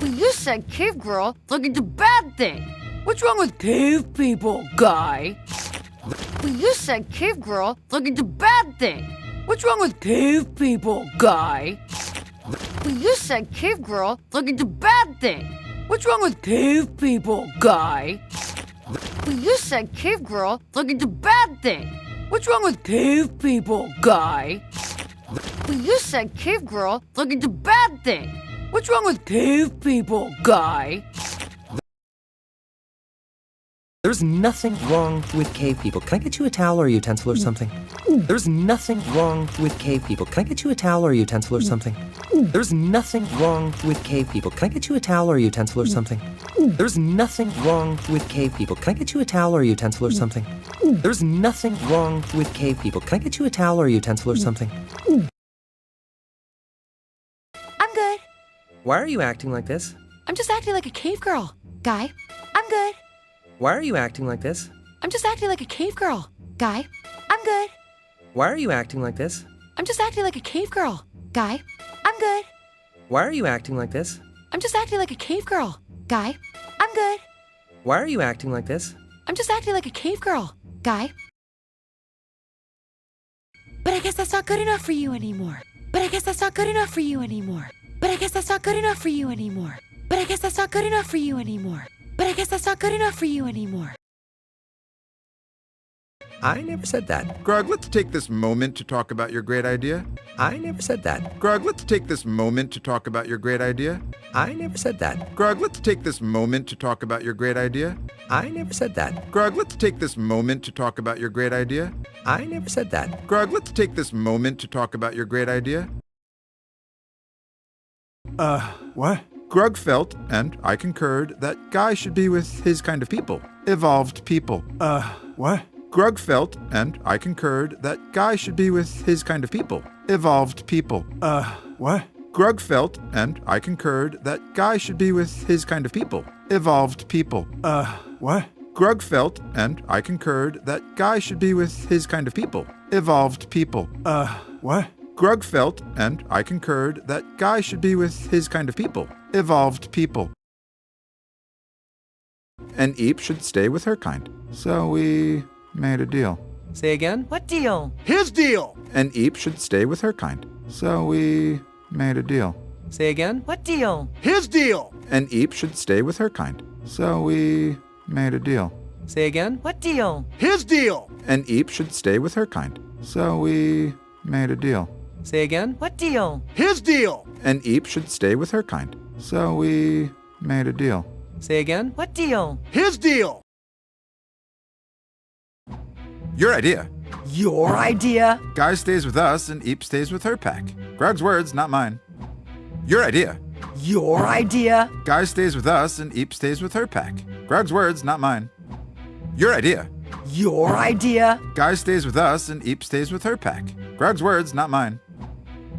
You said cave girl like it's a bad thing. What's wrong with cave people, guy? You said cave girl like it's a bad thing. What's wrong with cave people, guy? You said cave girl like it's a bad thing. What's wrong with cave people, guy? You said cave girl like it's a bad thing. What's wrong with cave people, guy? You said cave girl like it's a bad thing. What's wrong with cave people, guy? There's nothing wrong with cave people. Can I get you a towel or a utensil or something? There's nothing wrong with cave people. Can I get you a towel or a utensil or something? There's nothing wrong with cave people. Can I get you a towel or a utensil or something? There's nothing wrong with cave people. Can I get you a towel or a utensil or something? There's nothing wrong with cave people. Can I get you a towel or a utensil or something? I'm good. Why are you acting like this? I'm just acting like a cave girl. Guy, I'm good. Why are you acting like this? I'm just acting like a cave girl. Guy, I'm good. Why are you acting like this? I'm just acting like a cave girl. Guy, I'm good. Why are you acting like this? I'm just acting like a cave girl. Guy, I'm good. Why are you acting like this? I'm just acting like a cave girl. Guy. But I guess that's not good enough for you anymore. But I guess that's not good enough for you anymore. But I guess that's not good enough for you anymore. But I guess that's not good enough for you anymore. But I guess that's not good enough for you anymore. I never said that. Grog, let's take this moment to talk about your great idea. I never said that. Grog, let's take this moment to talk about your great idea. I never said that. Grog, let's take this moment to talk about your great idea. I never said that. Grog, let's take this moment to talk about your great idea. I never said that. Grog, let's take this moment to talk about your great idea. What? Grog felt, and I concurred, that Guy should be with his kind of people. Evolved people. What? Grog felt, and I concurred, that Guy should be with his kind of people. Evolved people. What? Grog felt, and I concurred, that Guy should be with his kind of people. Evolved people. What? Grog felt, and I concurred, that Guy should be with his kind of people. Evolved people. What? Grog felt, and I concurred, that Guy should be with his kind of people. Evolved people. And Eep should stay with her kind. So we made a deal. Say again? What deal? His deal! And Eep should stay with her kind. So we made a deal. Say again? What deal? His deal! And Eep should stay with her kind. So we made a deal. Say again? What deal? His deal! And Eep should stay with her kind. So we made a deal. Say again? What deal? His deal! And Eep should stay with her kind. So we made a deal. Say again? What deal? His deal! Your idea. Your idea? Guy stays with us and Eep stays with her pack. Grog's words, not mine. Your idea. Your idea? Guy stays with us and Eep stays with her pack. Grog's words, not mine. Your idea. Your idea? Guy stays with us and Eep stays with her pack. Grog's words, not mine.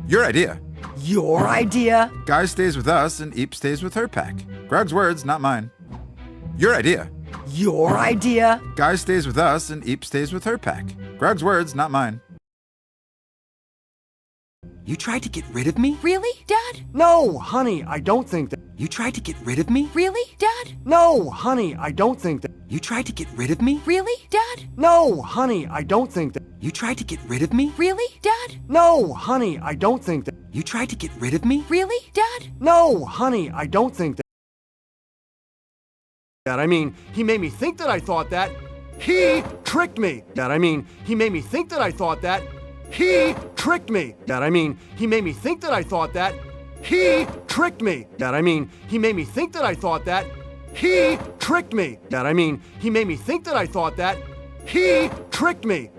Your idea. Your idea? Guy stays with us and Eep stays with her pack. Grog's words, not mine. Your idea. Your idea? Guy stays with us and Eep stays with her pack. Grog's words, not mine. You tried to get rid of me? Really, Dad? No, honey, I don't think that. You tried to get rid of me? Really, Dad? No, honey, I don't think that. You tried to get rid of me? Really, Dad? No, honey, I don't think that. You tried to get rid of me? Really, Dad? No, honey, I don't think that. You tried to get rid of me? Really, Dad? No, honey, I don't think that. I mean, he made me think that I thought that. He tricked me. I mean, he made me think that I thought that. He tricked me. I mean, he made me think that I thought that. He tricked me. I mean, he made me think that I thought that. He tricked me. I mean, he made me think that I thought that. He tricked me.